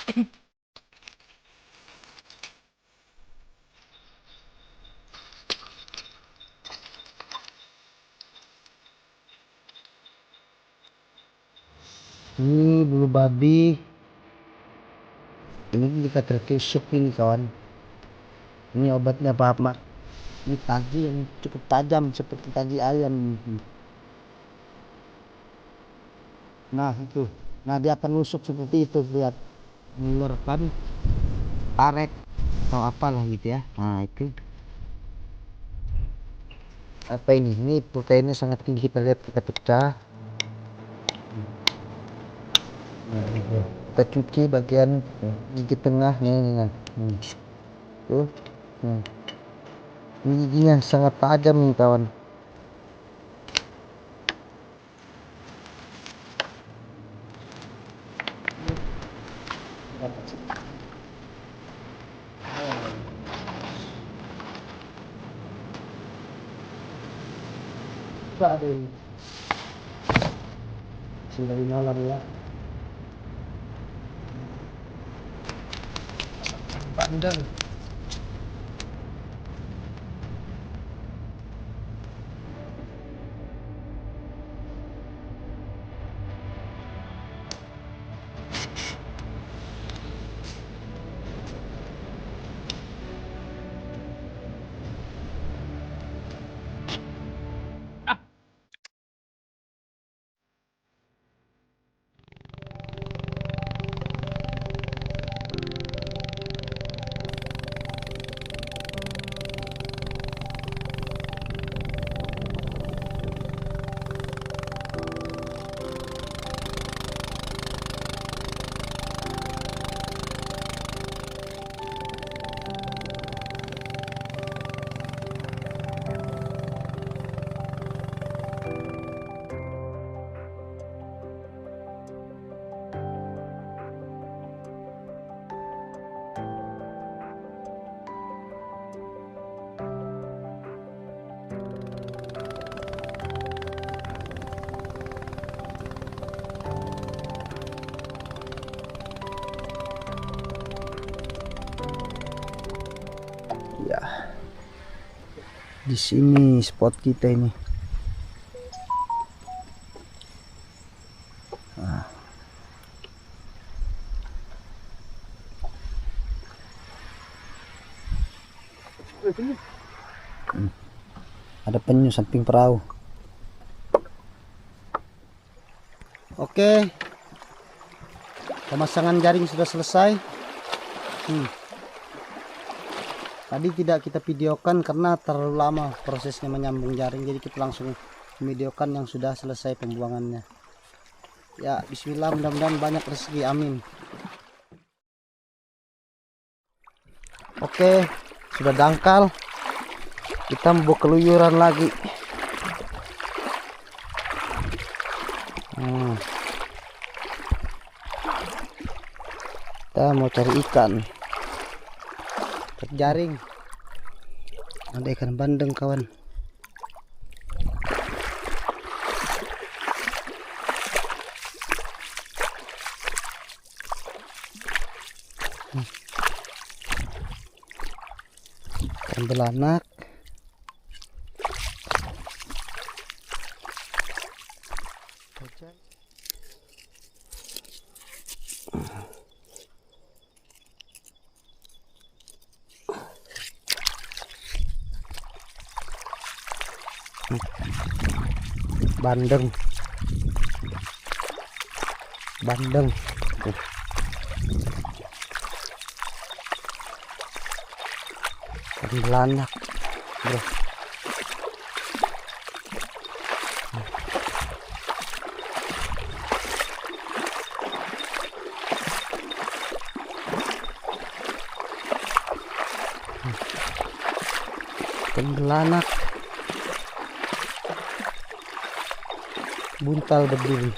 Ini bulu babi. Ini kita tertusuk ini kawan. Ini obatnya apa? Ini tadi yang cukup tajam seperti tadi ayam. Nah itu, nah dia akan nusuk seperti itu, lihat, mengeluarkan tarik atau apalah gitu ya. Nah itu apa ini? Ini proteinnya sangat tinggi, kita lihat, kita pecah. Nah, kita cuci bagian gigi tengah ini. Tuh, giginya sangat tajam nih kawan. Ada ini sendiri malam ya, bandeng. Ya, di sini spot kita ini. Nah. Ada penyu samping perahu. Oke, pemasangan jaring sudah selesai. Tadi tidak kita videokan karena terlalu lama prosesnya menyambung jaring, jadi kita langsung videokan yang sudah selesai pembuangannya. Ya, bismillah, mudah-mudahan banyak rezeki, amin. Oke, sudah dangkal, kita mau keluyuran lagi. Kita mau cari ikan, jaring. Ada ikan bandeng kawan. Ikan belanak. Bandeng, bandeng. Ikan belanak, bro. Ikan belanak, buntal berdiri.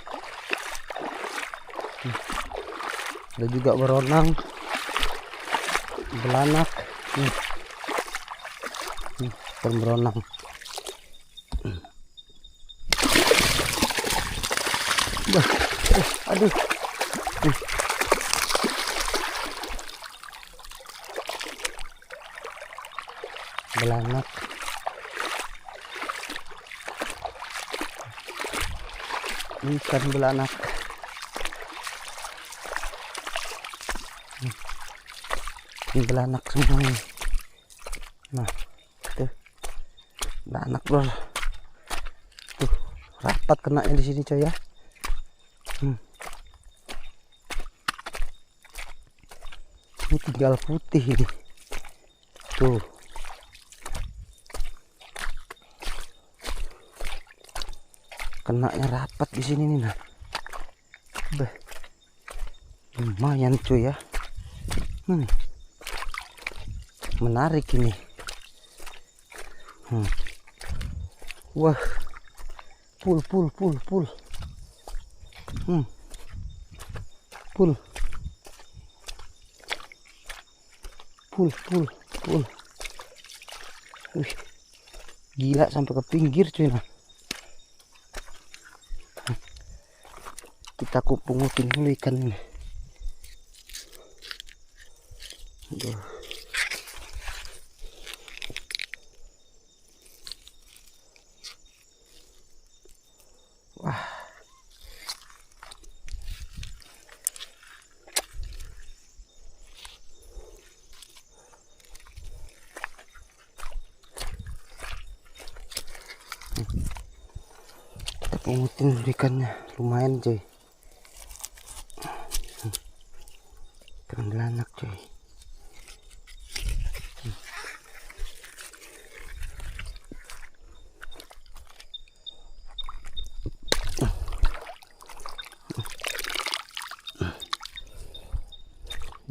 Ada juga beronang, belanak. Ikan beronang. Aduh. belanak. Ikan belanak. Ini belanak semua nih. Nah, tuh belanak bro. Tuh rapat kenanya di sini coy ya. Ini tinggal putih ini. Tuh. Kenanya rapat di sini nih nah. Beh. Lumayan cuy ya. Menarik ini. Wah. Pul. Pul. Wih. Gila sampai ke pinggir cuy nah. Kita pungutin dulu ikan ini. Aduh. Wah. Kita pungutin ikannya, lumayan coy. Ikan belanak coy.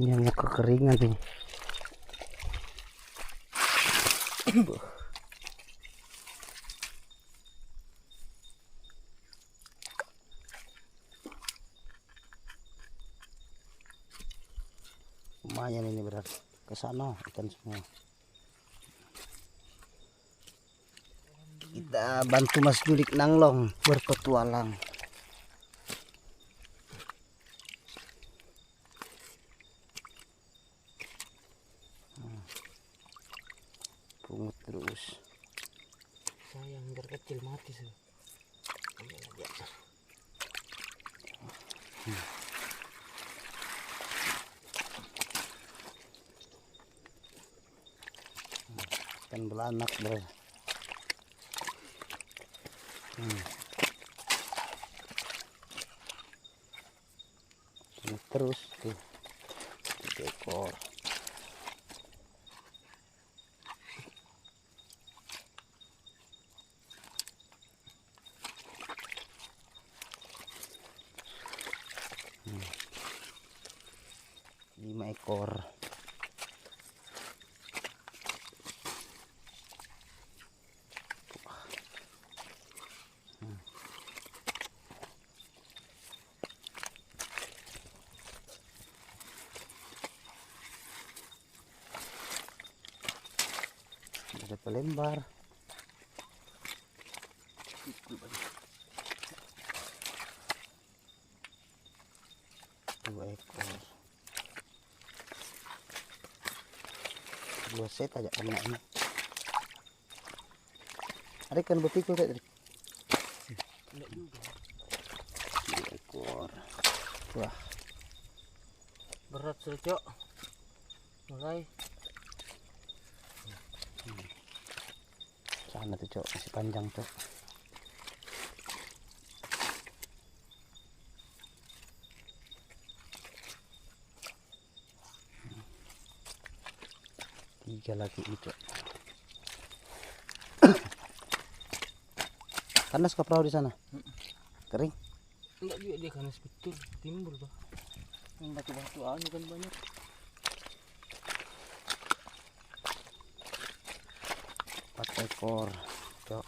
Ini hanya kekeringan nih. Lumayan ini berarti ke sana ikan semua. Kita bantu Mas Julik Nanglong berpetualang. Pungut terus. Sayang berkecil mati sih. Ikan belanak bro. Terus tuh 3 ekor. Lima ekor. Ada pelembar. 2 ekor. 2 set aja kena ini. Ada ikan berpikul kayak tadi. 2 ekor. Wah. Berat sudah cok. Mulai. Sana tuh cok, masih panjang cok. Tiga lagi ini cok. Panas ke perahu di sana? Kering? Enggak juga dia karena betul timbul tuh. Yang batu-batu aja kan banyak. 4 ekor cok.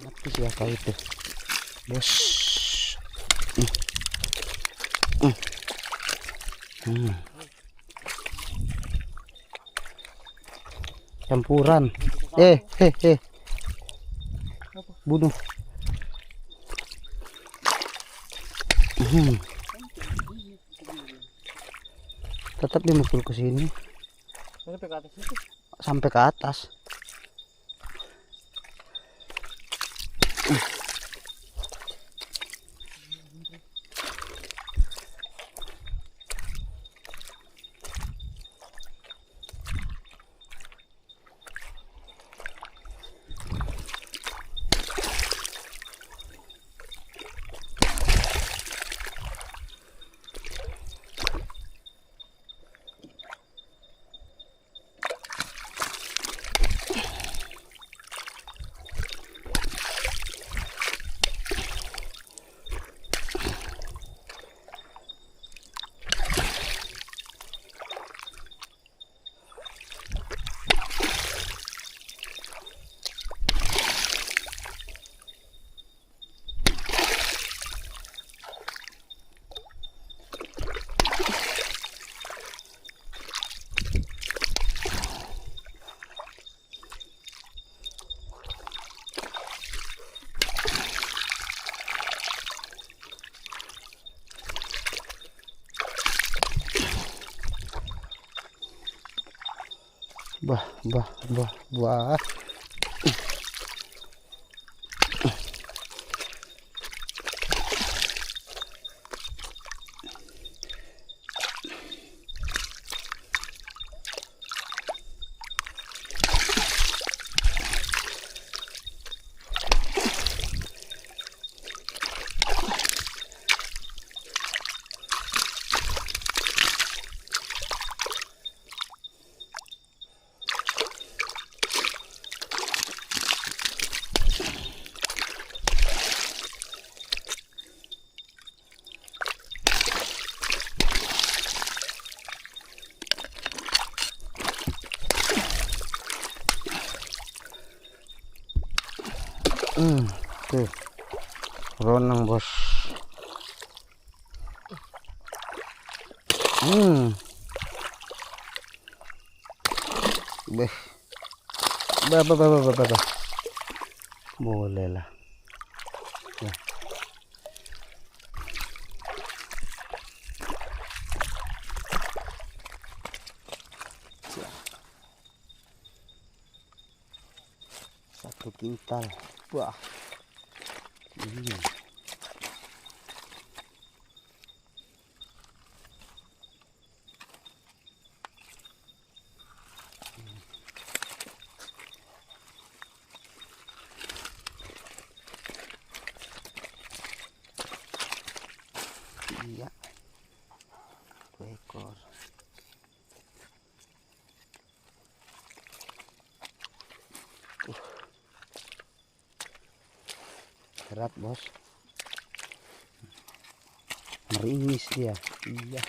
Mati siapa itu, bos. Campuran. Bunuh. Tetap dia mukul ke sini Sampai ke atas itu. sampai ke atas. Bah. Tuh, ronang bos. Boleh lah. Ya. Satu kintal. Wah. Iya, 2 ekor. Berat bos, meringis dia. Iya,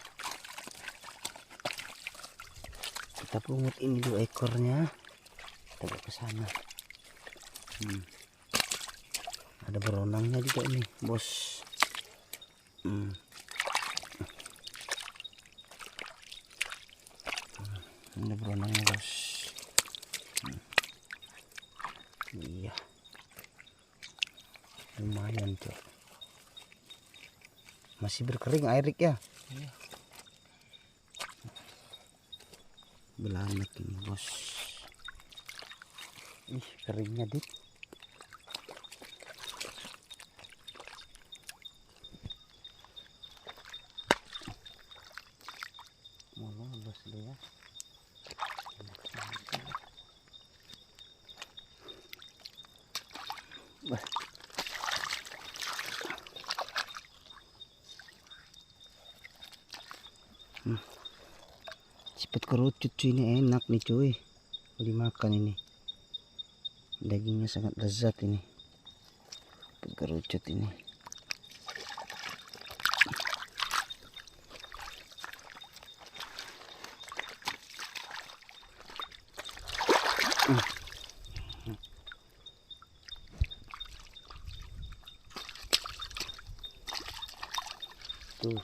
kita pungut ini 2 ekornya, kita bawa ke sana. Ada beronangnya juga ini bos. Ada beronangnya bos. Iya, lumayan tuh, masih berkering airik ya. Iya. Belanak ini bos. Ih, keringnya dik. Mau bos dia. Cepet kerucut cuy, ini enak nih cuy. dimakan ini. Dagingnya sangat lezat ini, kerucut ini. Tuh.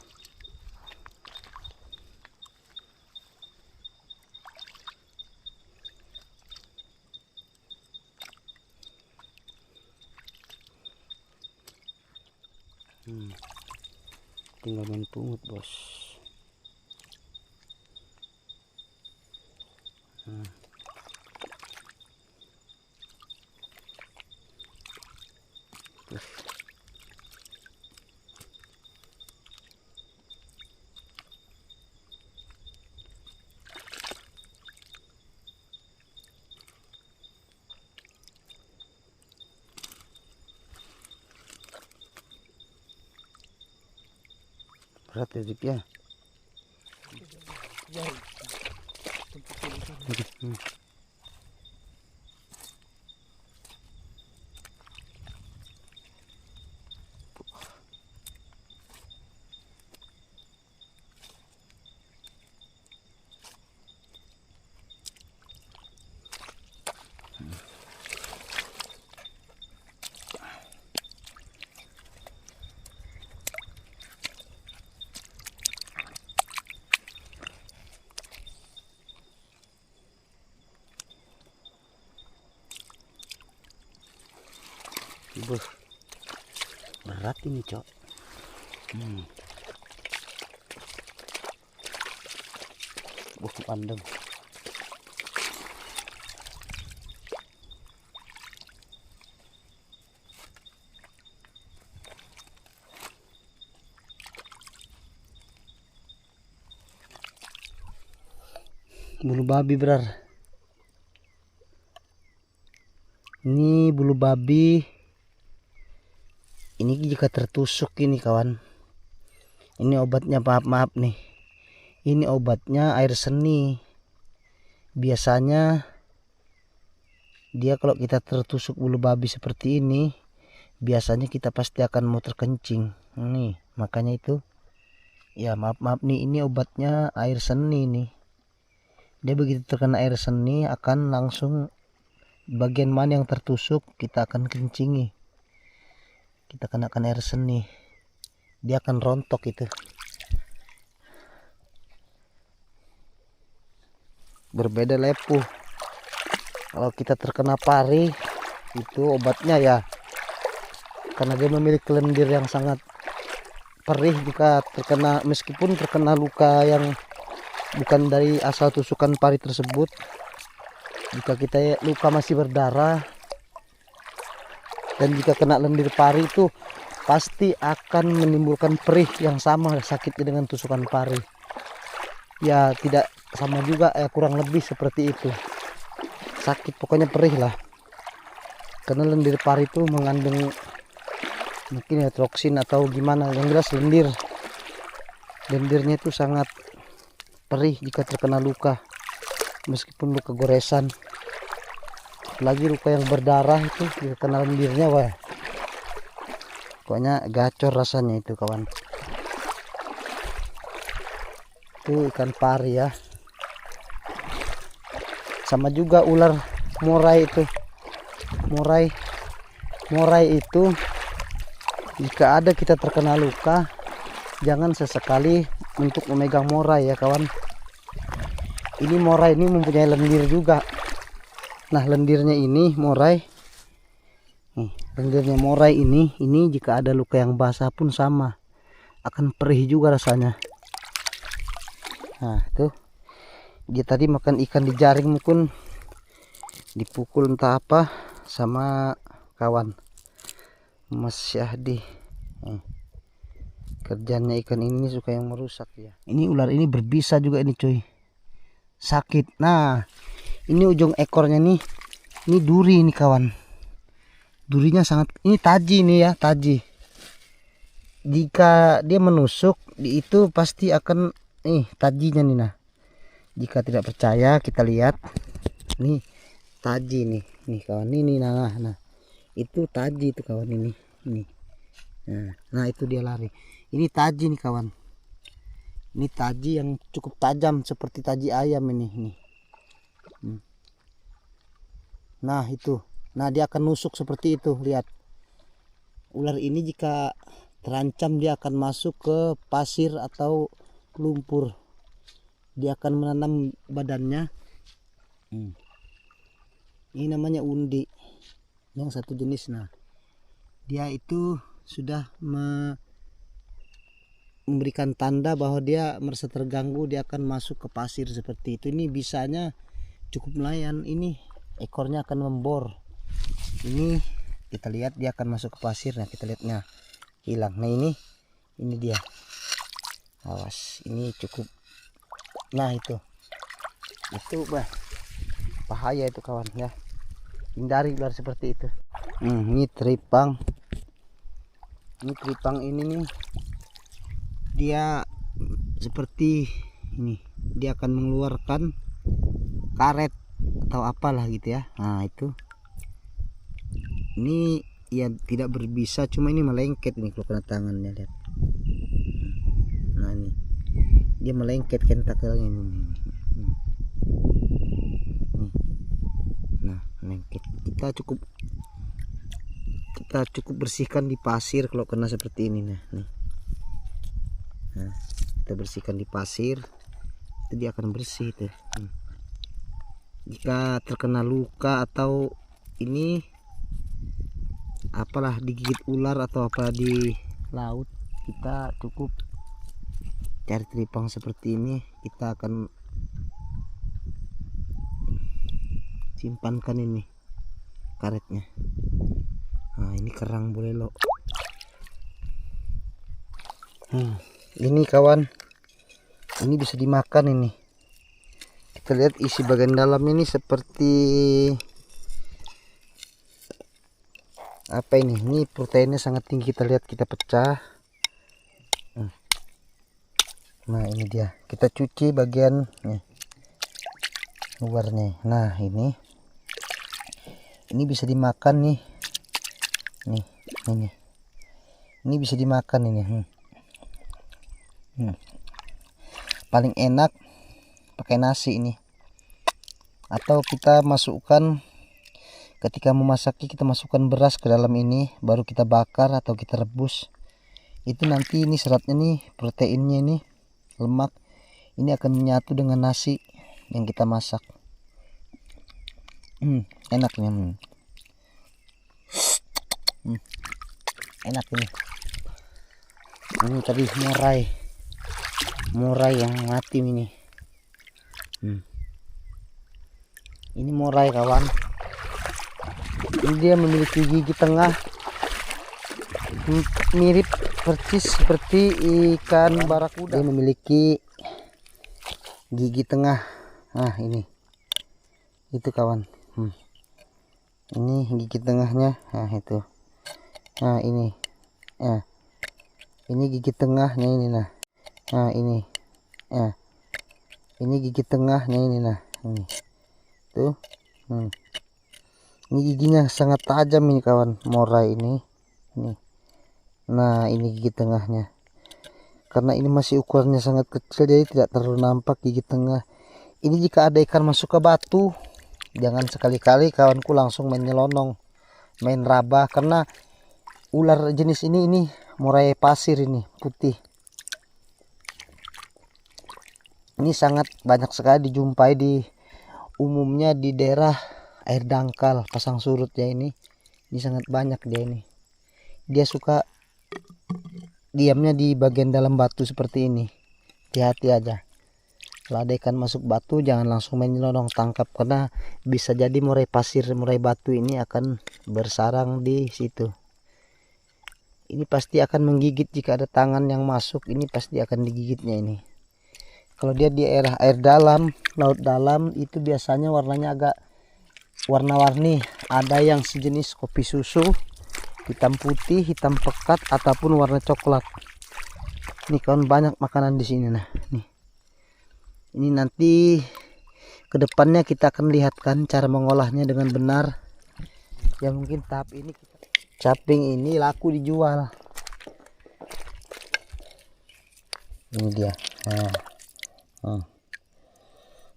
Tinggal main pungut, bos. Tuh. Berat ya, Dik, ya. Buh, berat ini, Cok. Buh, pandang. Bulu babi, brar. Ini bulu babi. Ini jika tertusuk ini, kawan. Ini obatnya, maaf nih. Ini obatnya air seni. Biasanya dia kalau kita tertusuk bulu babi seperti ini, biasanya kita pasti akan mau terkencing. Nih, makanya itu. Ya, maaf nih, ini obatnya air seni nih. Dia begitu terkena air seni akan langsung bagian mana yang tertusuk kita akan kencingi. Kita kenakan air seni, dia akan rontok itu. Berbeda lepuh. Kalau kita terkena pari, itu obatnya ya, karena dia memiliki lendir yang sangat perih jika terkena, meskipun terkena luka yang bukan dari asal tusukan pari tersebut. Jika kita luka masih berdarah dan jika kena lendir pari, itu pasti akan menimbulkan perih yang sama sakitnya dengan tusukan pari. Ya tidak sama juga, kurang lebih seperti itu. Sakit, pokoknya perih lah. Karena lendir pari itu mengandung mungkin ya troksin atau gimana. Yang jelas lendirnya itu sangat perih jika terkena luka, meskipun luka goresan. Apalagi luka yang berdarah itu jika kena lendirnya, wah, pokoknya gacor rasanya itu, kawan. Itu ikan pari ya. Sama juga ular murai itu. Murai itu jika ada kita terkena luka, jangan sesekali untuk memegang murai ya, kawan. Ini murai ini mempunyai lendir juga. Nah, lendirnya ini murai. Nih, lendirnya murai ini jika ada luka yang basah pun sama, akan perih juga rasanya. Nah, itu dia tadi makan ikan di jaring, pun dipukul entah apa sama kawan Mas Syahdi. Kerjanya ikan ini suka yang merusak ya. Ini ular ini berbisa juga ini, cuy. Sakit. Nah, ini ujung ekornya nih. Ini duri ini, kawan. Durinya sangat, ini taji nih ya, taji. Jika dia menusuk, itu pasti akan tajinya nih. Nah, jika tidak percaya kita lihat. nih taji nih kawan, ini nah itu taji itu kawan, ini nah itu dia lari. Ini taji nih kawan, ini taji yang cukup tajam seperti taji ayam ini. Nah itu, nah dia akan nusuk seperti itu. Lihat, ular ini jika terancam dia akan masuk ke pasir atau lumpur, dia akan menanam badannya. Ini namanya undi yang satu jenis. Nah dia itu sudah memberikan tanda bahwa dia merasa terganggu, dia akan masuk ke pasir seperti itu. Ini bisanya cukup nelayan, ini ekornya akan membor. Ini kita lihat dia akan masuk ke pasir. Nah kita lihatnya hilang. Nah ini dia, awas, ini cukup. Nah itu bahaya itu kawan ya, hindari ular seperti itu. Ini teripang. Ini teripang ini nih, dia seperti ini, dia akan mengeluarkan karet atau apalah gitu ya. Nah itu, ini ya tidak berbisa, cuma ini melengket ini kalau kena tangannya, lihat. Nah ini dia melengket tentakelnya ini. Nah melengket. Kita cukup bersihkan di pasir kalau kena seperti ini. Nah kita bersihkan di pasir, itu dia akan bersih itu. Jika terkena luka atau ini apalah digigit ular atau apa di laut, kita cukup cari teripang seperti ini, kita akan simpankan ini karetnya. Nah ini kerang bolelo. Ini kawan, ini bisa dimakan ini. Kita lihat isi bagian dalam ini seperti apa ini? Ini proteinnya sangat tinggi, kita lihat, kita pecah. Nah ini dia, kita cuci bagian luarnya. Nah ini bisa dimakan nih. Ini bisa dimakan ini. Paling enak pakai nasi ini, atau kita masukkan ketika memasaknya, kita masukkan beras ke dalam ini, baru kita bakar atau kita rebus. Itu nanti ini seratnya nih, proteinnya ini, lemak ini akan menyatu dengan nasi yang kita masak. Enaknya enak ini. Ini tadi murai yang mati ini. Ini murai kawan. Ini dia memiliki gigi tengah mirip persis seperti ikan barakuda. Dia memiliki gigi tengah. Nah ini, itu kawan. Ini gigi tengahnya. Nah itu. Nah ini. Nah ini gigi tengahnya ini. Nah ini. Nah ini gigi tengahnya ini. Nah ini tuh. Ini giginya sangat tajam ini kawan, murai ini. Nah ini gigi tengahnya. Karena ini masih ukurannya sangat kecil, jadi tidak terlalu nampak gigi tengah. Ini jika ada ikan masuk ke batu, jangan sekali-kali kawanku langsung main nyelonong, main raba, karena ular jenis ini murai pasir ini, putih. Ini sangat banyak sekali dijumpai umumnya di daerah air dangkal, pasang surut ya ini. Ini sangat banyak dia ini. Dia suka diamnya di bagian dalam batu seperti ini. Hati-hati aja. Kalau ada ikan masuk batu, jangan langsung main nyelonong, tangkap, karena bisa jadi murai pasir, murai batu ini akan bersarang di situ. Ini pasti akan menggigit jika ada tangan yang masuk, ini pasti akan digigitnya ini. Kalau dia di air dalam, laut dalam, itu biasanya warnanya agak warna-warni. Ada yang sejenis kopi susu, hitam putih, hitam pekat, ataupun warna coklat. Ini kawan, banyak makanan di sini. Nah, nih. Ini nanti Kedepannya kita akan lihatkan cara mengolahnya dengan benar. Ya mungkin tahap ini caping ini laku dijual. Ini dia.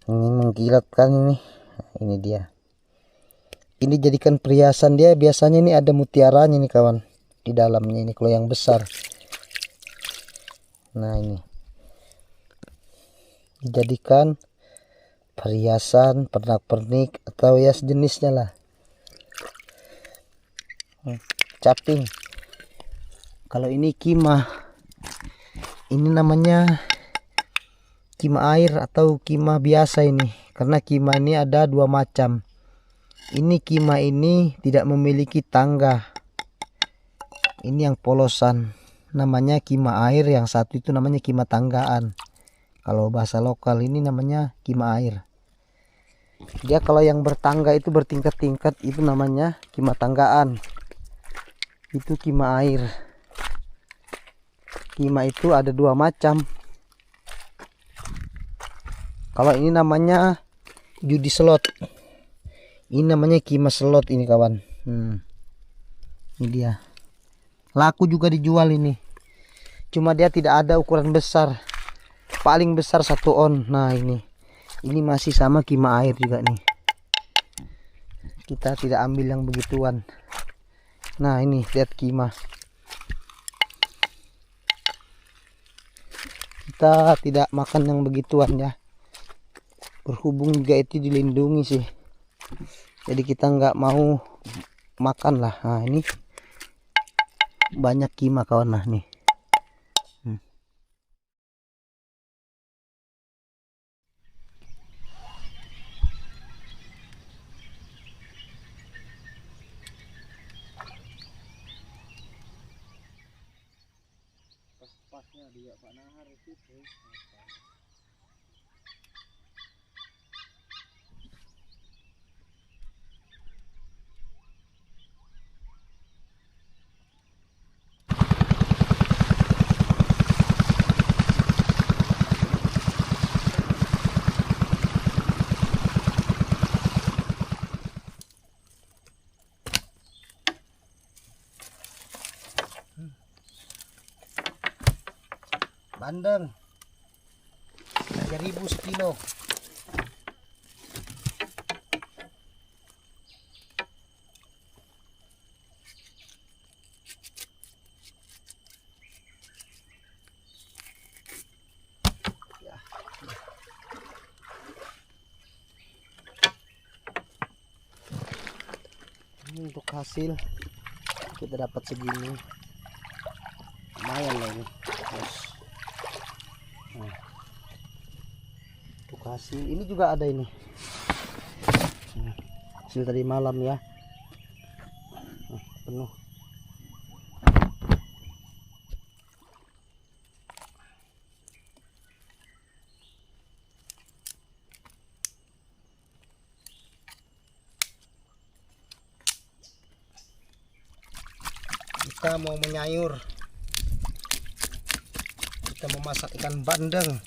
Ini mengkilat kan ini. Ini dia. Ini jadikan perhiasan dia. Biasanya ini ada mutiaranya nih kawan. Di dalamnya ini kalau yang besar. Nah ini. Dijadikan perhiasan, pernak-pernik atau ya sejenisnya lah. Caping. Kalau ini kimah. Ini namanya kimah air atau kimah biasa ini. Karena kimah ini ada dua macam. Ini kimah ini tidak memiliki tangga. Ini yang polosan. Namanya kimah air. Yang satu itu namanya kimah tanggaan. Kalau bahasa lokal ini namanya kimah air. Dia kalau yang bertangga itu bertingkat-tingkat itu namanya kimah tanggaan. Itu kimah air. Kimah itu ada dua macam. Kalau ini namanya judi slot. Ini namanya kimah slot ini kawan. Ini dia. Laku juga dijual ini. Cuma dia tidak ada ukuran besar. Paling besar 1 on. Nah ini. Ini masih sama kimah air juga nih. Kita tidak ambil yang begituan. Nah ini lihat kimah. Kita tidak makan yang begituan ya. Berhubung juga itu dilindungi sih. Jadi kita nggak mau makan lah. Nah ini banyak kimah kawan. Nah nih. Pasnya dia Pak Nahar itu bandeng 3.000 sekilo. Ya. Ini untuk hasil kita dapat segini, lumayan lah ini. Terus untuk hasil ini juga ada ini hasil tadi malam ya, penuh. Kita mau menyayur, kita memasak ikan bandeng.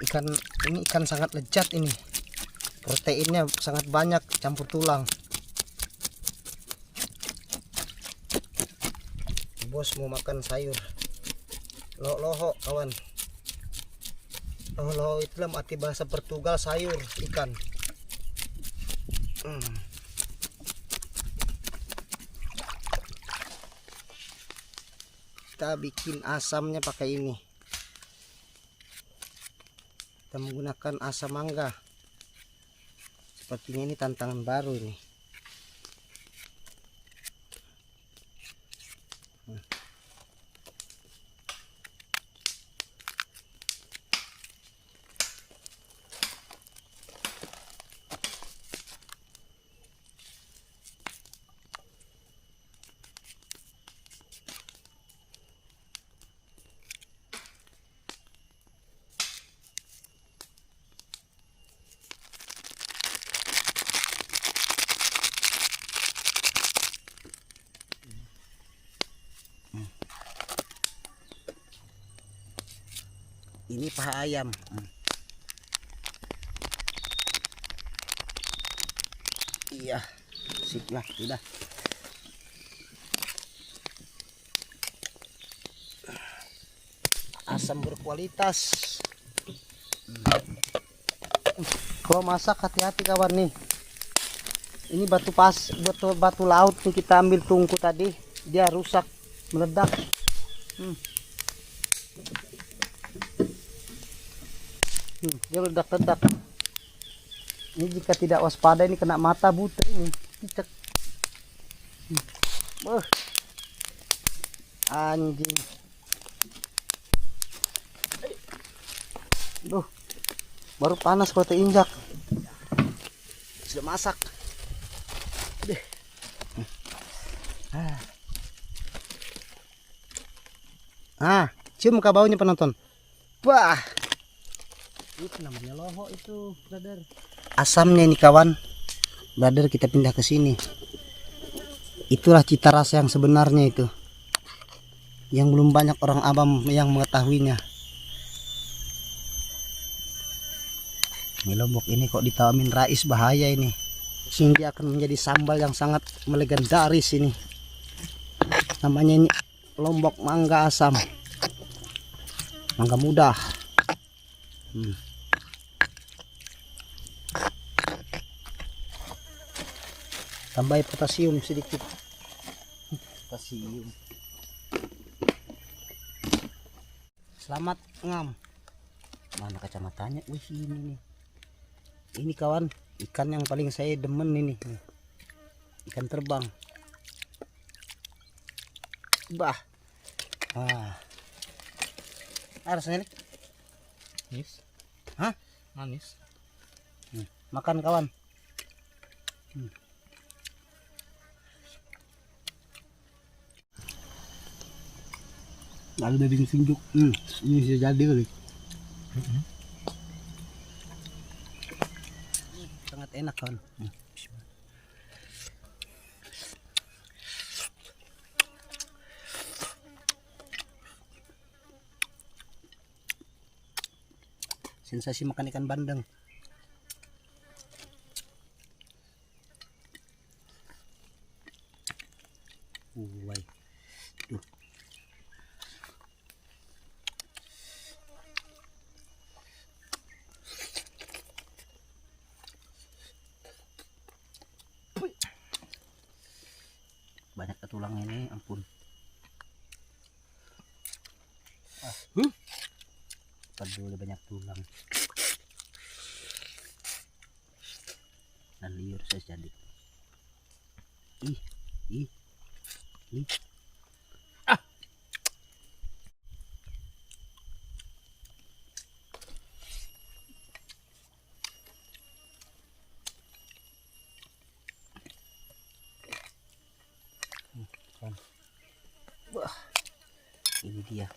Ikan ini ikan sangat lezat ini, proteinnya sangat banyak, campur tulang. Bos mau makan sayur loho kawan. Loho itu dalam arti bahasa Portugal sayur ikan. Kita bikin asamnya pakai ini. Kita menggunakan asam mangga. Sepertinya ini tantangan baru ini. Ini paha ayam. Iya, sip lah, sudah. Asam berkualitas. Kalau masak hati-hati kawan nih. Ini batu laut nih, kita ambil tungku tadi, dia rusak, meledak. Dia meledak-ledak. Ini jika tidak waspada ini kena mata buta ini. Cicak. Anjing. Duh, baru panas kalau terinjak. Sudah masak. Deh. Cium muka baunya penonton. Wah, itu namanya loho itu, brother. Asamnya ini kawan, brother, kita pindah ke sini. Itulah cita rasa yang sebenarnya itu, yang belum banyak orang awam yang mengetahuinya. Ini Lombok ini kok ditawamin Rais, bahaya ini. Sehingga akan menjadi sambal yang sangat melegendaris ini. Namanya ini Lombok mangga asam. Mangga muda. Tambah potasium sedikit. Potasium. Selamat ngam. Mana kacamatanya? Wih, ini nih. Ini kawan, ikan yang paling saya demen ini. Ikan terbang. Bah. Rasanya nih? Manis. Hah? Manis. Makan kawan. Lalu daging sinjuk. Ini bisa jadi kali. Sangat enak kawan. Sensasi makan ikan bandeng. Tuh. Banyak tulang ini, ampun. Peduli banyak tulang. Dan liur saya jadi. Ih. Wah, ini dia.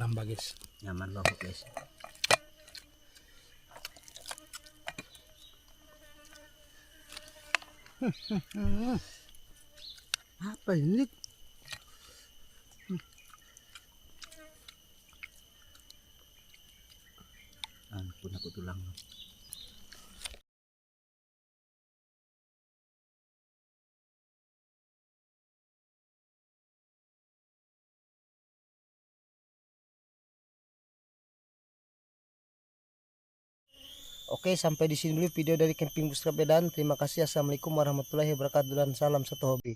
Nambah guys. Nyaman banget guys. Apa ini? Ampun, aku tulang. Oke, sampai di sini dulu video dari Camping Bustra Medan. Terima kasih. Assalamualaikum warahmatullahi wabarakatuh dan salam satu hobi.